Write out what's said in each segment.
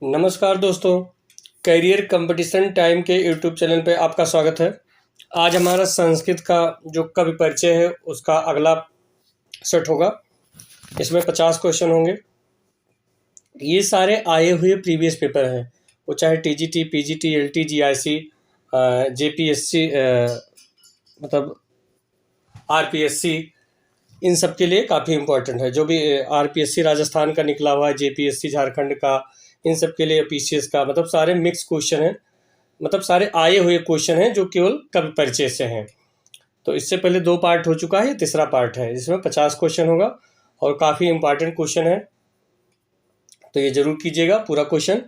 नमस्कार दोस्तों, career competition time के यूट्यूब चैनल पे आपका स्वागत है। आज हमारा संस्कृत का जो कवि परिचय है उसका अगला सेट होगा। इसमें 50 क्वेश्चन होंगे। ये सारे आए हुए प्रीवियस पेपर हैं, वो चाहे TGT, PGT, LT, GIC, JPSC, मतलब आरपीएससी, इन सब के लिए काफ़ी इम्पोर्टेंट है। जो भी आरपीएससी राजस्थान का निकला हुआ है, जेपीएससी झारखंड का, इन सब के लिए पीसीएस का, मतलब सारे मिक्स क्वेश्चन हैं, मतलब सारे आए हुए क्वेश्चन हैं जो केवल कवि परिचय से हैं। तो इससे पहले 2 पार्ट हो चुका है, ये तीसरा पार्ट है जिसमें 50 क्वेश्चन होगा और काफ़ी इम्पॉर्टेंट क्वेश्चन है, तो ये जरूर कीजिएगा पूरा क्वेश्चन।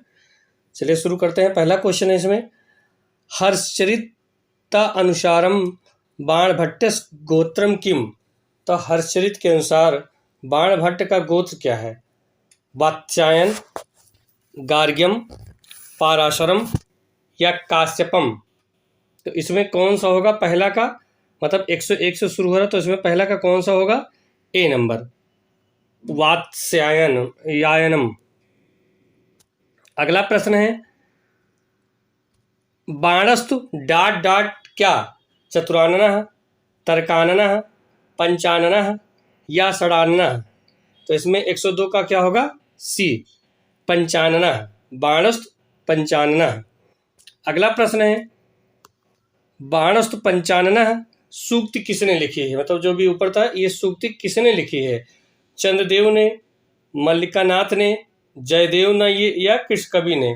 चलिए शुरू करते हैं। पहला क्वेश्चन है इसमें, हर्षचरिता अनुसारम बाणभट्टस गोत्रम किम। तो हर्षचरित के अनुसार बाणभट्ट का गोत्र क्या है? वात्स्यायन, गार्ग्यम, पाराशरम या काश्यपम। तो इसमें कौन सा होगा पहला का? मतलब 101 से शुरू हो रहा, तो इसमें पहला का कौन सा होगा? ए नंबर, वात्स्यायन यायनम। अगला प्रश्न है, बाणस्तु डाट डाट क्या? चतुराननः, तर्काननः, पंचाननः या षडाननः। तो इसमें 102 का क्या होगा? सी, पंचाननः, बाणस्तु पंचाननः। अगला प्रश्न है, बाणस्तु पंचाननः सूक्ति किसने लिखी है? मतलब जो भी ऊपर था, ये सूक्ति किसने लिखी है? चंद्रदेव ने, मल्लिकानाथ ने, जयदेव ने या कृष्ण कवि ने।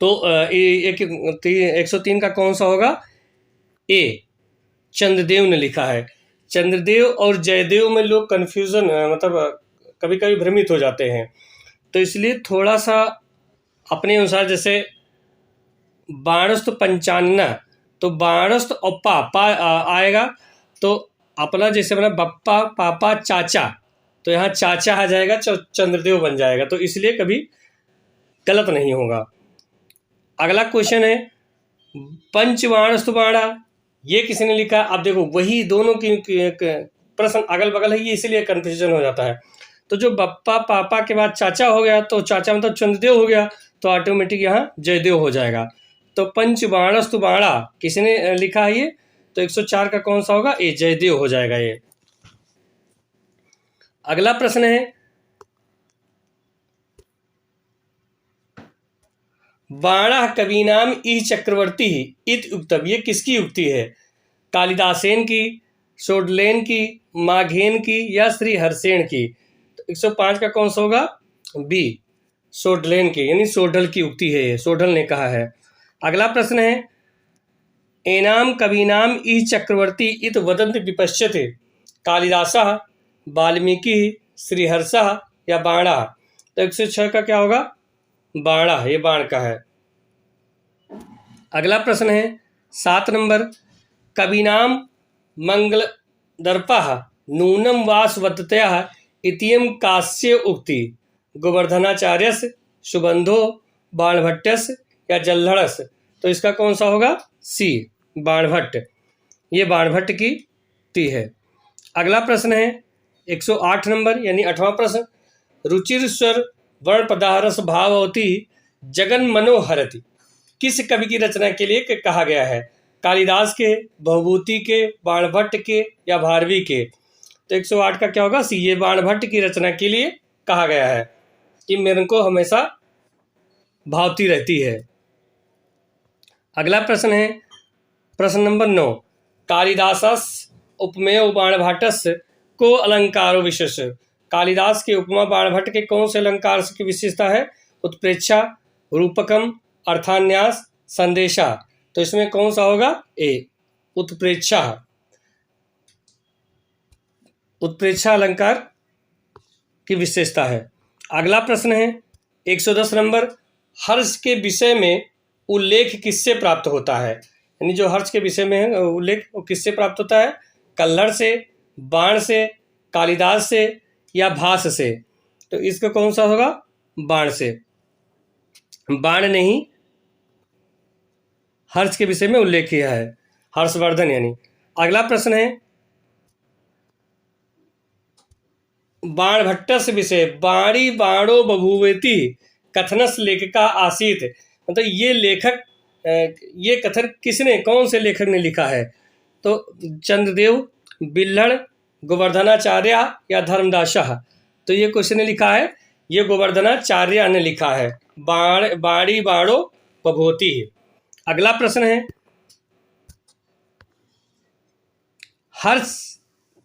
तो 103 का कौन सा होगा? ए, चंद्रदेव ने लिखा है। चंद्रदेव और जयदेव में लोग कन्फ्यूज़न, मतलब कभी कभी भ्रमित हो जाते हैं, तो इसलिए थोड़ा सा अपने अनुसार, जैसे बाणस्त पंचानना, तो बाणस्त और पापा आएगा, तो अपना जैसे बना बप्पा पापा चाचा, तो यहाँ चाचा आ जाएगा, चंद्रदेव बन जाएगा, तो इसलिए कभी गलत नहीं होगा। अगला क्वेश्चन है, पंचबाणस्तु बाणा, ये किसने लिखा? आप देखो वही दोनों की प्रश्न अगल बगल है, ये इसलिए कन्फ्यूजन हो जाता है। तो जो बप्पा पापा के बाद चाचा हो गया, तो चाचा मतलब चंद्रदेव हो गया, तो ऑटोमेटिक यहाँ जयदेव हो जाएगा। तो पंचबाणस्तु बाणा किसने लिखा है ये? तो 104 का कौन सा होगा? ए, जयदेव हो जाएगा ये। अगला प्रश्न है, बाणः कवीनाम ई चक्रवर्ती इत उक्तम, ये किसकी उक्ति है? कालिदासेन की, शोडलेन की, माघेन की या श्री हर्षेन की। तो 105 का कौन सा होगा? बी, शोडलेन की, यानी सोढल की उक्ति है ये, सोढल ने कहा है। अगला प्रश्न है, एनाम कवीनाम ई चक्रवर्ती इत वदंत विपश्यते, कालिदासः, वाल्मीकि, श्रीहर्षः या बाणः। तो 106 का क्या होगा? बाणा, ये बाण का है। अगला प्रश्न है 7 नंबर, कवीनाम मंगल दर्पः नूनम वासवदतया इतियम कास्य उक्ति, गोवर्धनाचार्यस्य, सुबंधो, बाणभट्टस्य या जल्लड़स्य। तो इसका कौन सा होगा? सी, बाणभट्ट, ये बाणभट्ट की उक्ति है। अगला प्रश्न है 108 नंबर, यानी 8वां प्रश्न, रुचिर स्वर वर्ण पदारस भाववती जगन मनोहरति, किस कवि की रचना के लिए कहा गया है? कालिदास के, भवभूति के, बाणभट्ट के या भारवी के। तो 108 का क्या होगा? सी, ये बाणभट्ट की रचना के लिए कहा गया है कि मेरे को हमेशा भावती रहती है। अगला प्रश्न है प्रश्न नंबर 9, कालिदासस उपमेय बाणभट्टस्य को अलंकारो विशेष। कालिदास के उपमा बाणभट्ट के कौन से अलंकार की विशेषता है? उत्प्रेक्षा, रूपकम, अर्थान्यास, संदेशा। तो इसमें कौन सा होगा? ए, उत्प्रेक्षा, उत्प्रेक्षा अलंकार की विशेषता है। अगला प्रश्न है 110 नंबर, हर्ष के विषय में उल्लेख किससे प्राप्त होता है? यानी जो हर्ष के विषय में है उल्लेख, वो किससे प्राप्त होता है? कल्हड़ से, बाण से, कालिदास से या भास से। तो इसका कौन सा होगा? बाण से, बाण ने ही हर्ष के विषय में उल्लेख किया है, हर्षवर्धन यानी। अगला प्रश्न है बाणभट्टस्य विषय, बाणी बाणो बभूवेति कथनस लेखिका आसीत, मतलब ये लेखक ये कथन किसने, कौन से लेखक ने लिखा है? तो चंद्रदेव, बिल्हड़, गोवर्धनाचार्य या धर्मदासः? तो ये क्वेश्चन ने लिखा है, ये गोवर्धनाचार्य ने लिखा है। बाड़ी बाड़ो बभूति। अगला प्रश्न है, हर्ष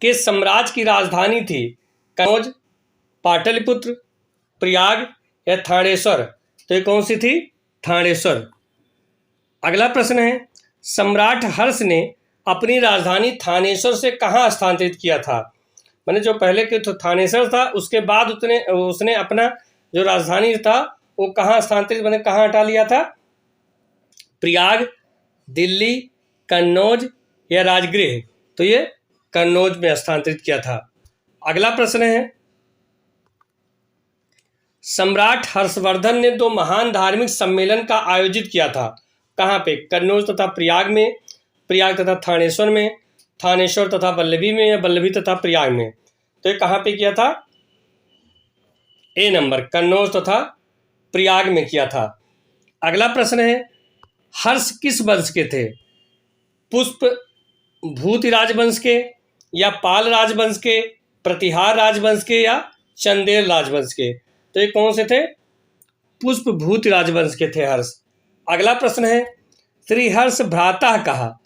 के साम्राज्य की राजधानी थी कनौज, पाटलिपुत्र, प्रयाग या थानेश्वर? तो ये कौन सी थी? थानेश्वर। अगला प्रश्न है, सम्राट हर्ष ने अपनी राजधानी थानेश्वर से कहाँ स्थानांतरित किया था? मैंने जो पहले के तो थानेश्वर था, उसके बाद उसने अपना जो राजधानी था वो कहाँ स्थानांतरित, मैंने कहाँ हटा लिया था? प्रयाग, दिल्ली, कन्नौज या राजगृह? तो ये कन्नौज में स्थानांतरित किया था। अगला प्रश्न है, सम्राट हर्षवर्धन ने 2 महान धार्मिक सम्मेलन का आयोजित किया था, कहाँ पे? कन्नौज तथा प्रयाग में, प्रयाग तथा थानेश्वर में, थानेश्वर तथा वल्लभी में या वल्लभी तथा प्रयाग में? तो ये कहाँ पे किया था? ए नंबर, कन्नौज तथा प्रयाग में किया था। अगला प्रश्न है, हर्ष किस वंश के थे? पुष्प भूति राजवंश के या पाल राजवंश के, प्रतिहार राजवंश के या चंदेल राजवंश के? तो ये कौन से थे? पुष्प भूति राजवंश के थे हर्ष। अगला प्रश्न है, श्रीहर्ष भ्राता कहा?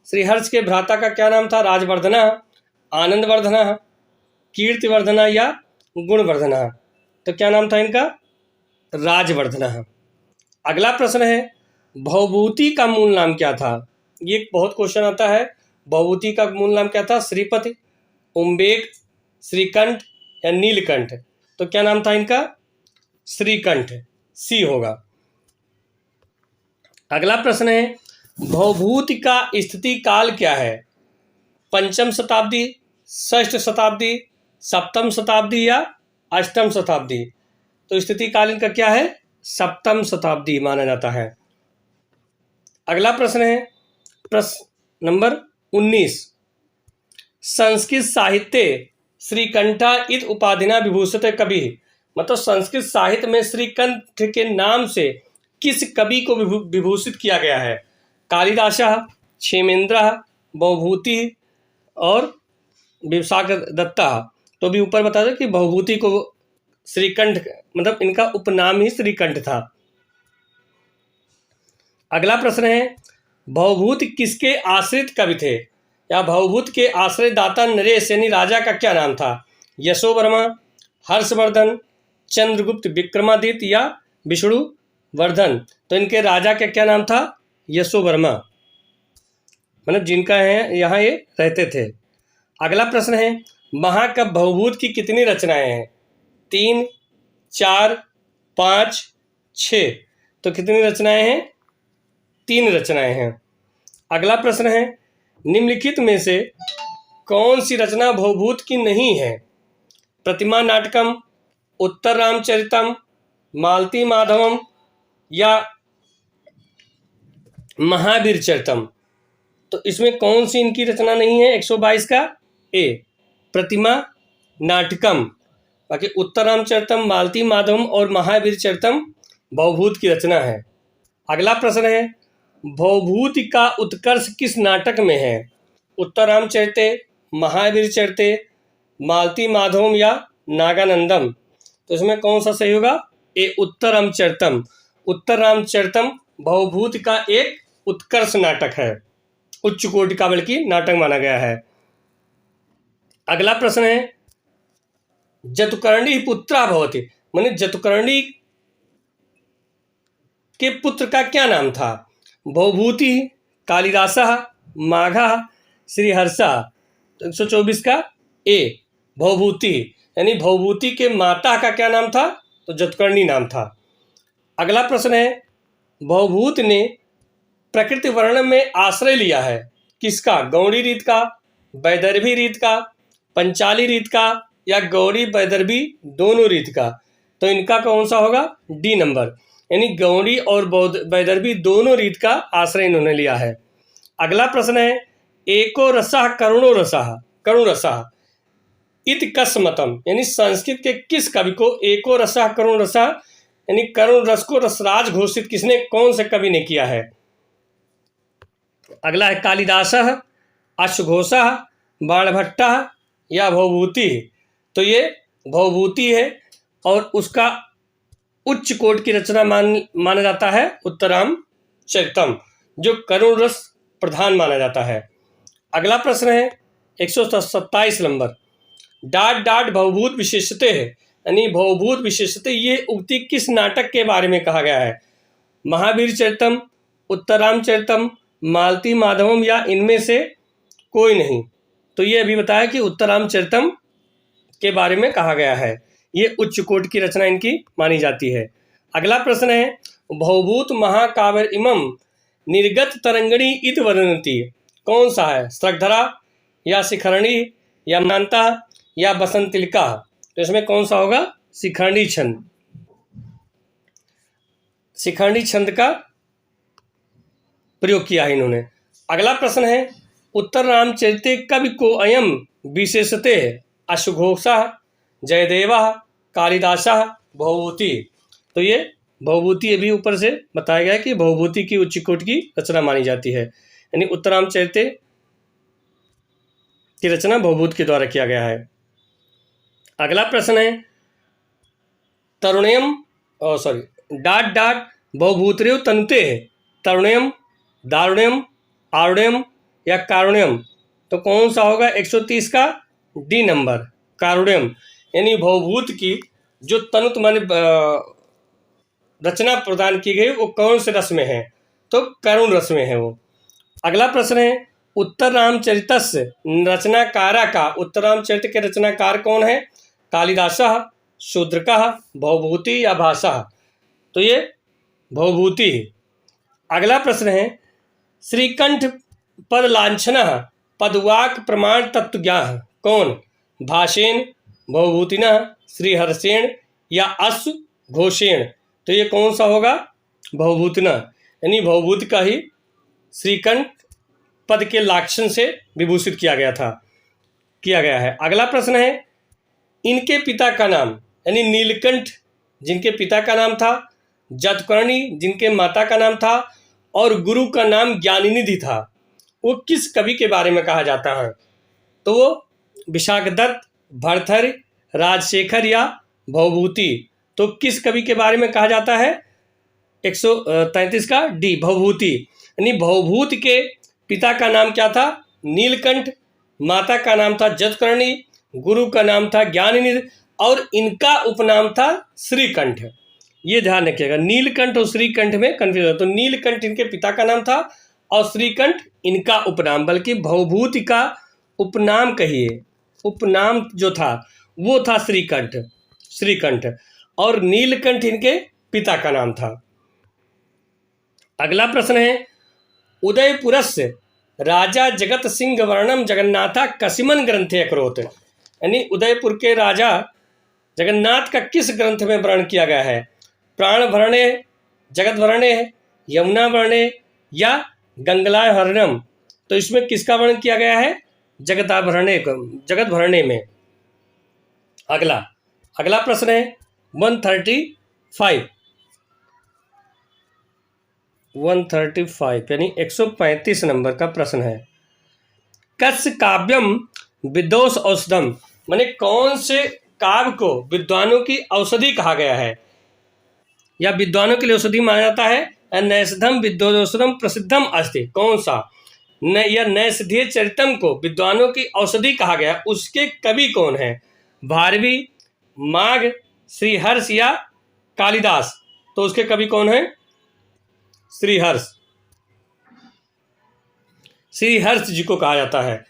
श्रीहर्ष के भ्राता का क्या नाम था? राजवर्धना, आनंदवर्धना, कीर्तिवर्धना या गुणवर्धना? तो क्या नाम था इनका? राजवर्धना। अगला प्रश्न है, भवभूति का मूल नाम क्या था? ये बहुत क्वेश्चन आता है, भवभूति का मूल नाम क्या था? श्रीपति, उम्बेक, श्रीकंठ या नीलकंठ? तो क्या नाम था इनका? श्रीकंठ, सी होगा। अगला प्रश्न है, भवभूति का स्थिति काल क्या है? 5वीं शताब्दी, 6वीं शताब्दी, 7वीं शताब्दी या 8वीं शताब्दी? तो स्थिति काल इनका क्या है? 7वीं शताब्दी माना जाता है। अगला प्रश्न है, प्रश्न नंबर 19, संस्कृत साहित्य श्रीकंठा इत उपाधिना विभूषित कवि? मतलब संस्कृत साहित्य में श्रीकंठ के नाम से किस कवि को विभूषित किया गया है? कालिदासः, क्षेमेंद्रः, भवभूति और विशाख दत्ता? तो भी ऊपर बता दो कि भवभूति को श्रीकंठ, मतलब इनका उपनाम ही श्रीकंठ था। अगला प्रश्न है, भवभूत किसके आश्रित कवि थे? या भवभूत के आश्रयदाता नरेश यानी राजा का क्या नाम था? यशोवर्मा, हर्षवर्धन, चंद्रगुप्त विक्रमादित्य या विष्णुवर्धन? तो इनके राजा का क्या नाम था? यशोवर्मा, मतलब जिनका है यहाँ ये रहते थे। अगला प्रश्न है, महाकवि भवभूत की कितनी रचनाएं हैं? 3, 4, 5, 6? तो कितनी रचनाएं हैं? 3 रचनाएं हैं। अगला प्रश्न है, निम्नलिखित में से कौन सी रचना भवभूत की नहीं है? प्रतिमा नाटकम, उत्तर रामचरितम, मालती माधवम या महावीर चरितम? तो इसमें कौन सी इनकी रचना नहीं है? 122 का ए, प्रतिमा नाटकम। बाकी उत्तर रामचरितम, मालती माधवम और महावीर चरितम भवभूत की रचना है। अगला प्रश्न है, भवभूत का उत्कर्ष किस नाटक में है? उत्तर रामचरित, महावीर चरित, मालती माधवम या नागानंदम? तो इसमें कौन सा सही होगा? ए, उत्तर रामचरितम। उत्तर रामचरितम भवभूत का एक उत्कर्ष नाटक है, उच्च कोटि का बल्कि नाटक माना गया है। अगला प्रश्न है, जतुकर्णी पुत्रा भवति, माने जतुकर्णी के पुत्र का क्या नाम था? भवभूति, कालिदासः, माघः, श्रीहर्षः? 124 का ए, भवभूति, यानी भवभूति के माता का क्या नाम था? तो जतुकर्णी नाम था। अगला प्रश्न है, भवभूत ने प्रकृति वर्णन में आश्रय लिया है किसका? गौड़ी रीत का, वैदर्भी रीत का, पंचाली रीत का या गौड़ी वैदर्भी दोनों रीत का? तो इनका कौन सा होगा? डी नंबर, यानी गौड़ी और वैदर्भी दोनों रीत का आश्रय इन्होंने लिया है। अगला प्रश्न है, एको रसः करुणो रसः, करुण रसः इत कस्मतम, यानी संस्कृत के किस कवि को एको रसः करुण रसः यानी करुण रस को रसराज घोषित किसने, कौन से कवि ने किया है। अगला है कालिदासः, अश्वघोषः, बाणभट्टः या भवभूति। तो ये भवभूति है और उसका उच्च कोटि की रचना माना जाता है उत्तराम चरितम, जो करुण रस प्रधान माना जाता है। अगला प्रश्न है 127 नंबर, डाट डाट भवभूत विशेषते है, यानी भवभूत विशेषते ये उक्ति किस नाटक के बारे में कहा गया है। महावीर चरितम, उत्तराम चरितम, मालती माधवम या इनमें से कोई नहीं। तो ये अभी बताया कि उत्तराम चरितम के बारे में कहा गया है, ये उच्च कोटि की रचना इनकी मानी जाती है। अगला प्रश्न है भवभूत महाकाव्य इमं निर्गत तरंगिणी इत वर्णनति, कौन सा है, स्रग्धरा या शिखरणी या मानता या बसंतिलिका। तो इसमें कौन सा होगा, शिखरणी छंद, शिखरणी छंद का प्रयोग किया है इन्होंने। अगला प्रश्न है उत्तर रामचरिते कवि को अयम विशेषते अश्वघोषः, जयदेवः, कालिदासः, भवभूति। तो ये भवभूति अभी ऊपर से बताया गया है कि भवभूति की उच्च कोटि की रचना मानी जाती है, यानी उत्तरामचरिते की रचना भवभूत के द्वारा किया गया है। अगला प्रश्न है तरुण्यम डाट डाट भवभूतरेव तनुते, तरुण्यम, दारुण्यम, आरुण्यम या कारुण्यम। तो कौन सा होगा 130 का डी नंबर, कारुण्यम, यानी भवभूत की जो तनुत माने रचना प्रदान की गई वो कौन से रस में है, तो करुण रस में है वो। अगला प्रश्न है उत्तर रामचरितस्य रचनाकारा का, उत्तर रामचरित के रचनाकार कौन है, कालिदासः, शूद्रकः, भवभूति या भाषा। तो ये भवभूति है। अगला प्रश्न है श्रीकंठ पद लांछनः पदवाक प्रमाण तत्वज्ञः, कौन, भाषेण, भवभूतिनः, श्रीहर्षेण या अश्वघोषेण। तो ये कौन सा होगा, भवभूतिनः, यानी भवभूत का ही श्रीकंठ पद के लाक्षण से विभूषित किया गया है। अगला प्रश्न है इनके पिता का नाम, यानी नीलकंठ जिनके पिता का नाम था, जतकर्णी जिनके माता का नाम था और गुरु का नाम ज्ञाननिधि था, वो किस कवि के बारे में कहा जाता है। तो वो विशाखदत्त, भर्तृहरि, राजशेखर या भवभूति। तो किस कवि के बारे में कहा जाता है, 133 का डी, भवभूति, यानी भवभूत के पिता का नाम क्या था, नीलकंठ, माता का नाम था जतकर्णी, गुरु का नाम था ज्ञाननिधि और इनका उपनाम था श्रीकंठ। ये ध्यान रखिएगा, नीलकंठ और श्रीकंठ में कंफ्यूजन है। तो नीलकंठ इनके पिता का नाम था और श्रीकंठ इनका उपनाम, बल्कि भवभूति का उपनाम कहिए, उपनाम जो था वो था श्रीकंठ और नीलकंठ इनके पिता का नाम था। अगला प्रश्न है उदयपुरस्य राजा जगत सिंह वर्णम जगन्नाथा कसिमन ग्रंथे अकरोत्, यानी उदयपुर के राजा जगन्नाथ का किस ग्रंथ में वर्णन किया गया है, प्राण भरणे, जगत भरणे, यमुना भरणे या गंगलाहरणम। तो इसमें किसका वर्णन किया गया है, जगत भरणे में। अगला प्रश्न है 135 यानी 135 नंबर का प्रश्न है कस्य काव्यम विदोष औषधम, माने कौन से काव्य को विद्वानों की औषधि कहा गया है या विद्वानों के लिए औषधि माना जाता है। नैषधम विद्वोषधम प्रसिद्धम अस्ति, कौन सा, या नैषधीय चरितम को विद्वानों की औषधि कहा गया, उसके कवि कौन है, भारवी, माघ, श्रीहर्ष या कालिदास। तो उसके कवि कौन है, श्रीहर्ष जी को कहा जाता है।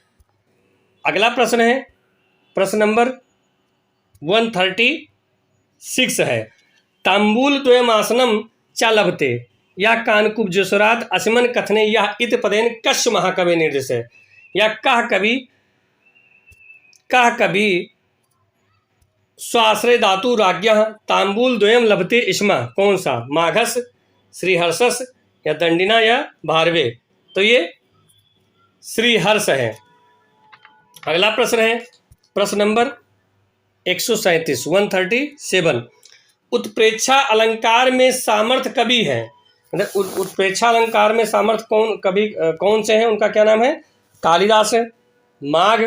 अगला प्रश्न है प्रश्न नंबर 136 है तांबूल द्वयमासनम चा लभते या कानकुब्जेश्वराद असिमन कथने या इत पदेन कश्य महाकवि निर्देश है, या कह कवि स्वाश्रय धातु राज्ञः तांबूल द्वयम लभते इस्मा, कौन सा, माघस, श्रीहर्षस या दंडिना या भारवे। तो ये श्रीहर्ष है। अगला प्रश्न है प्रश्न नंबर 137 उत्प्रेक्षा अलंकार में सामर्थ्य कवि है, मतलब उत्प्रेक्षा अलंकार में सामर्थ्य कौन कवि कौन से हैं, उनका क्या नाम है? कालिदास है। माघ,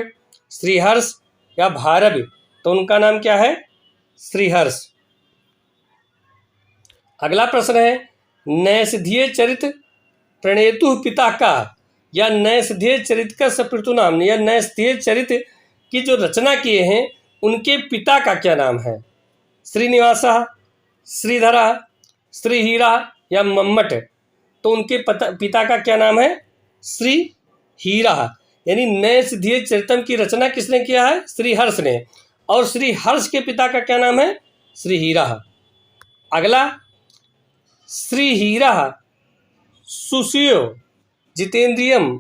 श्रीहर्ष या भारवि, तो उनका नाम क्या है? श्रीहर्ष। अगला प्रश्न है, नैषधीय चरित प्रणेतु पिता का, या नैषधीय चरित का सप्रतु नाम, या नैषधीय चरित की जो रचना किए हैं उनके पिता का क्या नाम है? श्रीनिवासा, श्रीधरा, श्रीहीरा या मम्मट, तो उनके पिता का क्या नाम है? श्रीहीरा। यानी नैषधीय चरितम की रचना किसने किया है? श्रीहर्ष ने। और श्रीहर्ष के पिता का क्या नाम है? श्रीहीरा। अगला, श्रीहीरा सुशियो जितेंद्रियम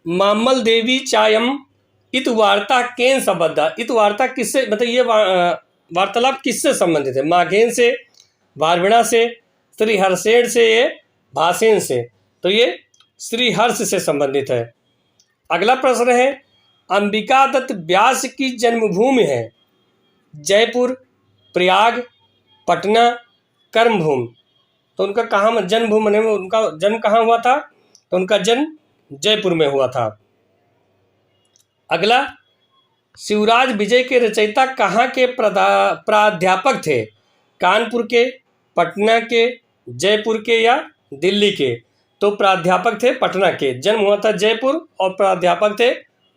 मामल देवी चायम इत वार्ता केन संबद्धा। इत वार्ता किससे, मतलब ये वार्तालाप किससे संबंधित है? माघेन से, वार्विणा से, श्रीहर्षेण से, ये भासेन से, तो ये श्रीहर्ष से संबंधित है। अगला प्रश्न है, अंबिका दत्त व्यास की जन्मभूमि है जयपुर, प्रयाग, पटना, कर्मभूमि, तो उनका कहाँ जन्मभूमि, उनका जन्म कहाँ हुआ था? तो उनका जन्म जयपुर में हुआ था। अगला, शिवराज विजय के रचयिता कहाँ के प्राध्यापक थे? कानपुर के, पटना के, जयपुर के या दिल्ली के? तो प्राध्यापक थे पटना के। जन्म हुआ था जयपुर और प्राध्यापक थे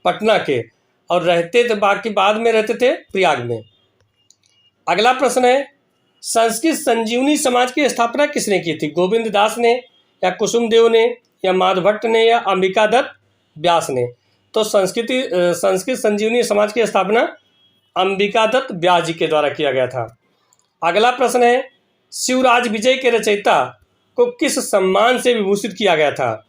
पटना के, और रहते थे बाकी बाद में रहते थे प्रयाग में। अगला प्रश्न है, संस्कृत संजीवनी समाज की स्थापना किसने की थी? गोविंद दास ने, या कुसुमदेव ने, या माधभट्ट ने, या अंबिका दत्त व्यास ने? तो संस्कृत संजीवनी समाज की स्थापना अंबिका दत्त व्यास जी के द्वारा किया गया था। अगला प्रश्न है, शिवराज विजय के रचयिता को किस सम्मान से विभूषित किया गया था?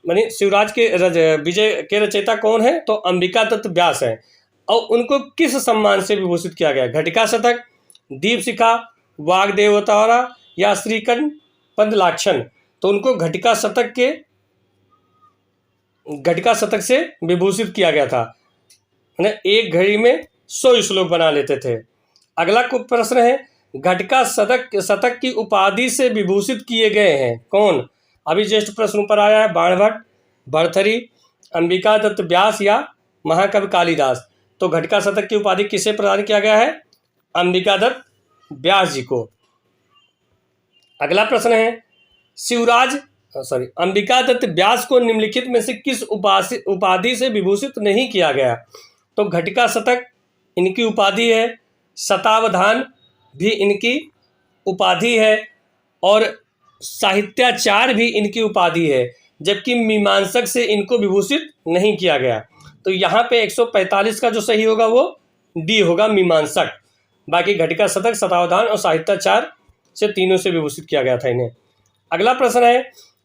मानी शिवराज के विजय के रचयिता कौन है? तो अंबिका दत्त व्यास है। और उनको किस सम्मान से विभूषित किया गया? घटिका शतक, दीपशिखा, वाग्देवतारा या श्रीकंठ पंदलाक्षण? तो उनको घटिका शतक से विभूषित किया गया था। एक घड़ी में 100 श्लोक बना लेते थे। अगला प्रश्न है, घटिका शतक की उपाधि से विभूषित किए गए हैं कौन? अभी जस्ट प्रश्न ऊपर आया है, बाणभट्ट, भर्तृहरि, अंबिका दत्त व्यास या महाकवि कालिदास? तो घटिका शतक की उपाधि किसे प्रदान किया गया है? अंबिका दत्त व्यास जी को। अगला प्रश्न है, अंबिका दत्त व्यास को निम्नलिखित में से किस उपाधि से विभूषित नहीं किया गया? तो घटिका शतक इनकी उपाधि है, शतावधान भी इनकी उपाधि है, और साहित्याचार्य भी इनकी उपाधि है, जबकि मीमांसक से इनको विभूषित नहीं किया गया। तो यहाँ पे 145 का जो सही होगा वो डी होगा, मीमांसक। बाकी घटिका शतक, शतावधान और साहित्याचार्य से तीनों से विभूषित किया गया था इन्हें। अगला प्रश्न है,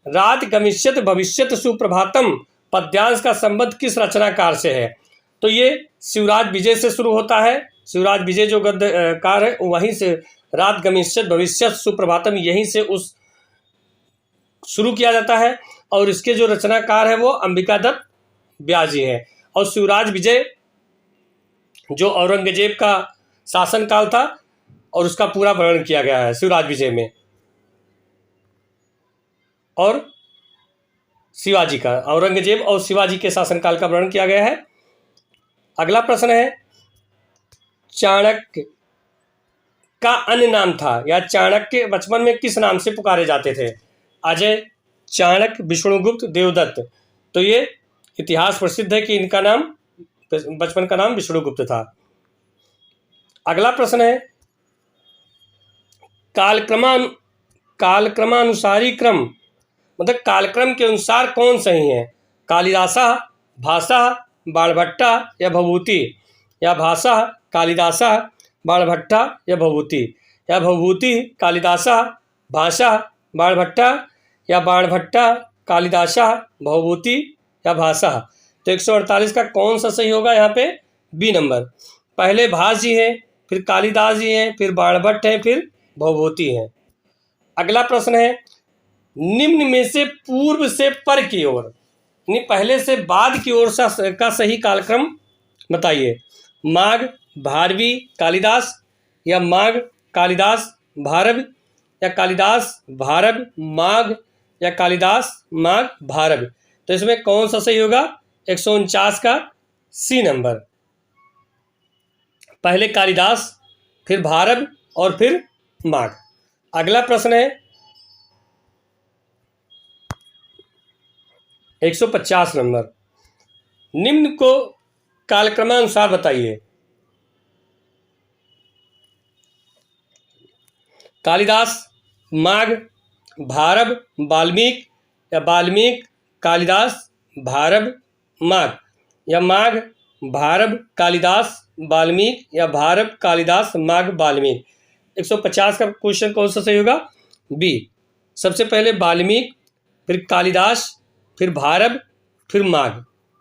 रात गमिष्यत भविष्यत सुप्रभातम पद्यांश का संबंध किस रचनाकार से है? तो ये शिवराज विजय से शुरू होता है। शिवराज विजय जो गद्यकार है वहीं से रात गमिष्यत भविष्यत सुप्रभातम यहीं से उस शुरू किया जाता है, और इसके जो रचनाकार है वो अंबिका दत्त व्यास जी हैं। और शिवराज विजय जो औरंगजेब का शासनकाल था और उसका पूरा वर्णन किया गया है शिवराज विजय में, और शिवाजी का, औरंगजेब और शिवाजी के शासनकाल का वर्णन किया गया है। अगला प्रश्न है, चाणक्य का अन्य नाम था, या चाणक्य बचपन में किस नाम से पुकारे जाते थे? अजय, चाणक्य, विष्णुगुप्त, देवदत्त? तो ये इतिहास प्रसिद्ध है कि इनका नाम, बचपन का नाम विष्णुगुप्त था। अगला प्रश्न है, कालक्रमानुसारी क्रम, मतलब कालक्रम के अनुसार कौन सही है? कालिदासा, भाषा, बाणभट्टा या भभूति? या भाषा, कालिदासा, बाणभट्टा या भभूति? या भभूति, कालिदासा, भाषा, बाणभट्टा या बाणभट्टा, कालिदासा, भभूति या भाषा? तो 148 का कौन सा सही होगा यहाँ पे? B number. पहले भास जी हैं, फिर कालिदास जी हैं, फिर बाणभट्ट हैं, फिर भभूति हैं। अगला प्रश्न है, निम्न में से पूर्व से पर की ओर, यानी पहले से बाद की ओर का सही कालक्रम बताइए। माघ, भारवी, कालिदास या माघ, कालिदास भारव या कालिदास भारव माघ या कालिदास माघ भारव। तो इसमें कौन सा सही होगा? 149 का सी नंबर। पहले कालिदास, फिर भारव और फिर माघ। अगला प्रश्न है 150 नंबर। निम्न को कालक्रमानुसार बताइए। कालिदास माघ भारव वाल्मीकि या वाल्मीकि कालिदास भारव माघ या माघ भारव कालिदास वाल्मीकि या भारव कालिदास माघ वाल्मीकि। 150 का क्वेश्चन कौन सा सही होगा? बी। सबसे पहले वाल्मीकि, फिर कालिदास, फिर भारव, फिर माघ,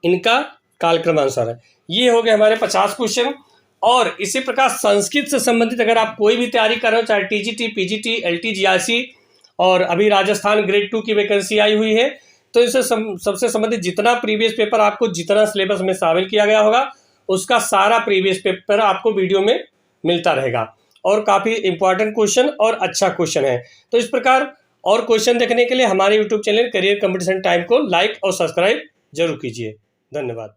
इनका कालक्रमानुसार है। ये हो गए हमारे 50 क्वेश्चन। और इसी प्रकार संस्कृत से संबंधित अगर आप कोई भी तैयारी कर रहे हो, चाहे टीजीटी, पीजीटी, एलटी, जीआरसी, और अभी राजस्थान ग्रेड 2 की वैकेंसी आई हुई है, तो इससे सबसे संबंधित जितना प्रीवियस पेपर आपको जितना सिलेबस में शामिल किया गया होगा, उसका सारा प्रीवियस पेपर आपको वीडियो में मिलता रहेगा। और काफ़ी इंपॉर्टेंट क्वेश्चन और अच्छा क्वेश्चन है। तो इस प्रकार और क्वेश्चन देखने के लिए हमारे YouTube channel career competition time को लाइक और सब्सक्राइब जरूर कीजिए। धन्यवाद।